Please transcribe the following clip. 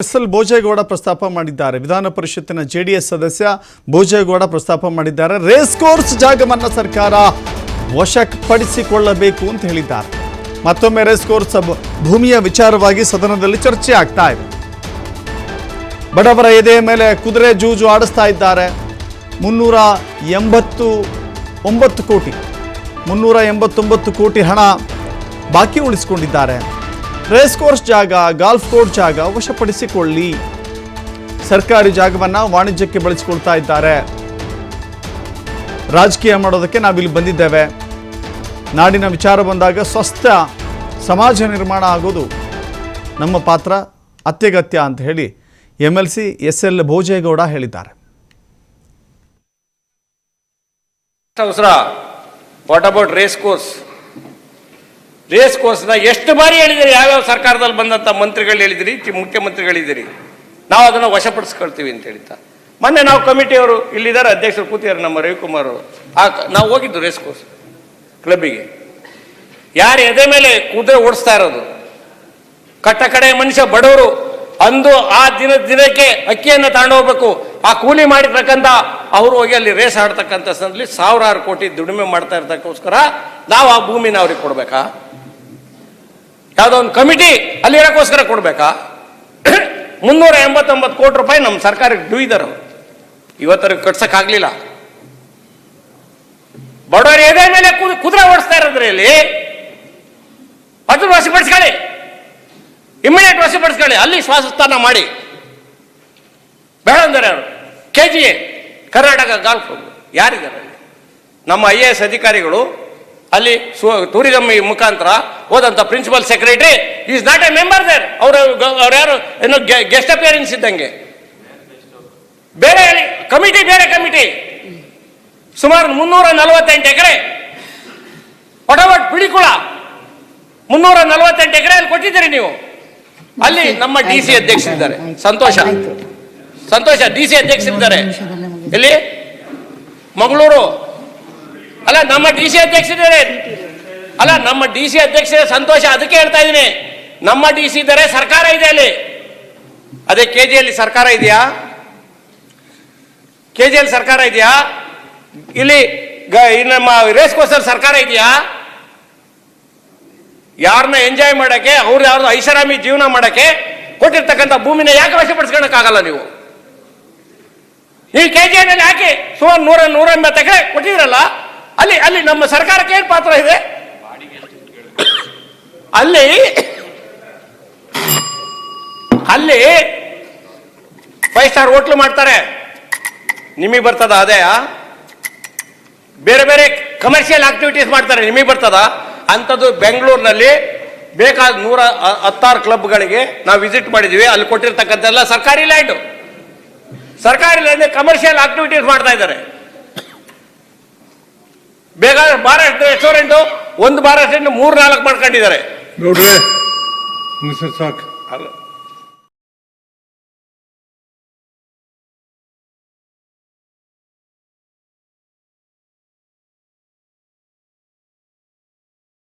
SL Bhojegowda ಪ್ರಸ್ತಾಪ ಮಾಡಿದ್ದಾರೆ. ವಿಧಾನ ಪರಿಷತ್ತಿನ ಜೆಡಿಎಸ್ ಸದಸ್ಯ ಭೋಜೇಗೌಡ ಪ್ರಸ್ತಾಪ ಮಾಡಿದ್ದಾರೆ. ರೇಸ್ ಕೋರ್ಸ್ ಜಾಗವನ್ನು ಸರ್ಕಾರ ವಶಪಡಿಸಿಕೊಳ್ಳಬೇಕು ಅಂತ ಹೇಳಿದ್ದಾರೆ. ಮತ್ತೊಮ್ಮೆ ರೇಸ್ ಕೋರ್ಸ್ ಭೂಮಿಯ ವಿಚಾರವಾಗಿ ಸದನದಲ್ಲಿ ಚರ್ಚೆ ಆಗ್ತಾ ಇದೆ. ಬಡವರ ಎದೆಯ ಮೇಲೆ ಕುದುರೆ ಜೂಜು ಆಡಿಸ್ತಾ ಇದ್ದಾರೆ. 389 ಕೋಟಿ ಹಣ ಬಾಕಿ ಉಳಿಸಿಕೊಂಡಿದ್ದಾರೆ. ರೇಸ್ ಕೋರ್ಸ್ ಜಾಗ, ಗಾಲ್ಫ್ ಕೋರ್ಸ್ ಜಾಗ ವಶಪಡಿಸಿಕೊಳ್ಳಿ. ಸರ್ಕಾರಿ ಜಾಗವನ್ನು ವಾಣಿಜ್ಯಕ್ಕೆ ಬಳಸಿಕೊಳ್ತಾ ಇದ್ದಾರೆ. ರಾಜಕೀಯ ಮಾಡೋದಕ್ಕೆ ನಾವಿಲ್ಲಿ ಬಂದಿದ್ದೇವೆ. ನಾಡಿನ ವಿಚಾರ ಬಂದಾಗ ಸ್ವಸ್ಥ ಸಮಾಜ ನಿರ್ಮಾಣ ಆಗೋದು ನಮ್ಮ ಪಾತ್ರ ಅತ್ಯಗತ್ಯ ಅಂತ ಹೇಳಿ MLC SL ಭೋಜೇಗೌಡ ಹೇಳಿದ್ದಾರೆ. What about race course? Race ಕೋರ್ಸ್ನ ಎಷ್ಟು ಬಾರಿ ಹೇಳಿದಿರಿ? ಯಾವ್ಯಾವ ಸರ್ಕಾರದಲ್ಲಿ ಬಂದಂಥ ಮಂತ್ರಿಗಳು ಹೇಳಿದಿರಿ, ಮುಖ್ಯಮಂತ್ರಿಗಳಿದ್ದೀರಿ, ನಾವು ಅದನ್ನು ವಶಪಡಿಸ್ಕೊಳ್ತೀವಿ ಅಂತ ಹೇಳ್ತಾ. ಮೊನ್ನೆ ನಾವು ಕಮಿಟಿಯವರು ಇಲ್ಲಿದ್ದಾರೆ, ಅಧ್ಯಕ್ಷರು ಕೂತಿದ್ದಾರೆ, ನಮ್ಮ ರವಿಕುಮಾರ್ ಅವರು. ನಾವು ಹೋಗಿದ್ದು ರೇಸ್ ಕೋರ್ಸ್ ಕ್ಲಬ್ಬಿಗೆ. ಯಾರು ಎದೆ ಮೇಲೆ ಕುದುರೆ ಓಡಿಸ್ತಾ ಇರೋದು? ಕಟ್ಟ ಕಡೆ ಮನುಷ್ಯ ಬಡವರು ಅಂದು ಆ ದಿನಕ್ಕೆ ಅಕ್ಕಿಯನ್ನು ತಗೊಂಡೋಗ್ಬೇಕು. ಆ ಕೂಲಿ ಮಾಡಿರ್ತಕ್ಕಂಥ ಅವರು ಹೋಗಿ ಅಲ್ಲಿ ರೇಸ್ ಆಡ್ತಕ್ಕಂಥ ಸಂದರ್ಭದಲ್ಲಿ ಸಾವಿರಾರು ಕೋಟಿ ದುಡಿಮೆ ಮಾಡ್ತಾ ಇರ್ತಕ್ಕೋಸ್ಕರ ನಾವು ಆ ಭೂಮಿನ ಅವ್ರಿಗೆ ಕೊಡ್ಬೇಕಾ? ಯಾವುದೋ ಒಂದು ಕಮಿಟಿ ಅಲ್ಲಿ ಇರೋಕ್ಕೋಸ್ಕರ ಕೊಡ್ಬೇಕಾ? 389 ಕೋಟಿ ರೂಪಾಯಿ ನಮ್ಮ ಸರ್ಕಾರಕ್ಕೆ ಡ್ಯೂ ಇದ್ದಾರೆ. ಇವತ್ತರಿಗೆ ಕಟ್ಸಕ್ಕಾಗ್ಲಿಲ್ಲ. ಬಡವರ ಎದೆ ಮೇಲೆ ಕುದುರೆ ಓಡಿಸ್ತಾ ಇರೋದ್ರಲ್ಲಿ ಅದನ್ನು ವಶಪಡಿಸ್ಕೊಳ್ಳಿ, ಇಮಿಡಿಯೇಟ್ ವಶಪಡಿಸ್ಕೊಳ್ಳಿ. ಅಲ್ಲಿ ಶ್ವಾಸಸ್ಥಾನ ಮಾಡಿ ಬೇಡ ಅಂದರೆ ಅವರು KGA ಕರ್ನಾಟಕ ಗಾಲ್ಫ್ ಯಾರಿದ್ದಾರೆ ಅಲ್ಲಿ? ನಮ್ಮ IAS ಅಧಿಕಾರಿಗಳು ಅಲ್ಲಿ ಟೂರಿಸಂ ಮುಖಾಂತರ ಹೋದಂಥ principal secretary is not a member there. ಅವ್ರು ಯಾರು ಏನೋ ಗೆಸ್ಟ್ ಅಪಿಯರೆನ್ಸ್ ಇದ್ದಂಗೆ. ಬೇರೆ ಕಮಿಟಿ, ಬೇರೆ ಕಮಿಟಿ ಸುಮಾರು 348 ಎಕರೆ ಒಡವಟ್ ಪಿಡಿಕುಳ 348 ಎಕರೆ ಅಲ್ಲಿ ಕೊಟ್ಟಿದ್ದೀರಿ ನೀವು. ಅಲ್ಲಿ ನಮ್ಮ DC ಅಧ್ಯಕ್ಷರಿದ್ದಾರೆ, ಸಂತೋಷ DC ಅಧ್ಯಕ್ಷರಿದ್ದಾರೆ. ಎಲ್ಲಿ? ಮಂಗಳೂರು. ಅಲ್ಲ, ನಮ್ಮ DC ಅಧ್ಯಕ್ಷರಿದ್ದಾರೆ. ಅಲ್ಲ, ನಮ್ಮ DC ಅಧ್ಯಕ್ಷರೇ ಸಂತೋಷ. ಅದಕ್ಕೆ ಹೇಳ್ತಾ ಇದ್ದೀನಿ, ನಮ್ಮ DC ಇದ್ದಾರೆ, ಸರ್ಕಾರ ಇದೆ ಅಲ್ಲಿ. ಅದೇ KGಯಲ್ಲಿ ಸರ್ಕಾರ ಇದೆಯಾ? KGಯಲ್ಲಿ ಸರ್ಕಾರ ಇದೆಯಾ? ಇಲ್ಲಿ ನಮ್ಮ ರೇಸ್ ಕೋರ್ಸಲ್ಲಿ ಸರ್ಕಾರ ಇದೆಯಾ? ಯಾರನ್ನ ಎಂಜಾಯ್ ಮಾಡಕ್ಕೆ, ಅವ್ರು ಯಾರ್ದು ಐಷಾರಾಮಿ ಜೀವನ ಮಾಡಕ್ಕೆ ಕೊಟ್ಟಿರ್ತಕ್ಕಂಥ ಭೂಮಿನ ಯಾಕೆ ವಶಪಡಿಸ್ಕೊಳಕ್ಕಾಗಲ್ಲ ನೀವು? ಈ KGನಲ್ಲಿ ಯಾಕೆ ಸುಮಾರು 180 ಎಕರೆ ಕೊಟ್ಟಿದ್ರಲ್ಲ, ಅಲ್ಲಿ ನಮ್ಮ ಸರ್ಕಾರಕ್ಕೆ ಏನು ಪಾತ್ರ ಇದೆ? ಅಲ್ಲಿ 5 ಸ್ಟಾರ್ ಹೋಟ್ಲು ಮಾಡ್ತಾರೆ, ನಿಮಗೆ ಬರ್ತದ? ಅದೇ ಬೇರೆ ಬೇರೆ ಕಮರ್ಷಿಯಲ್ ಆಕ್ಟಿವಿಟೀಸ್ ಮಾಡ್ತಾರೆ, ನಿಮಗೆ ಬರ್ತದ? ಅಂಥದ್ದು ಬೆಂಗಳೂರಿನಲ್ಲಿ ಬೇಕಾದ 116 ಕ್ಲಬ್ಗಳಿಗೆ ನಾವು ವಿಸಿಟ್ ಮಾಡಿದ್ವಿ. ಅಲ್ಲಿ ಕೊಟ್ಟಿರ್ತಕ್ಕಂಥೆಲ್ಲ ಸರ್ಕಾರಿ ಲ್ಯಾಂಡು, ಸರ್ಕಾರಿ ಲ್ಯಾಂಡ್ ಕಮರ್ಷಿಯಲ್ ಆಕ್ಟಿವಿಟೀಸ್ ಮಾಡ್ತಾ ಇದ್ದಾರೆ. ಬೇಕಾದ್ರೆ ಬಾರ್ ರೆಸ್ಟೋರೆಂಟು, ಒಂದು ಬಾರ್ ರೆಸ್ಟೋರೆಂಟ್ 3-4 ಮಾಡ್ಕೊಂಡಿದ್ದಾರೆ. ನೋಡ್ರಿ ಸಾಕು.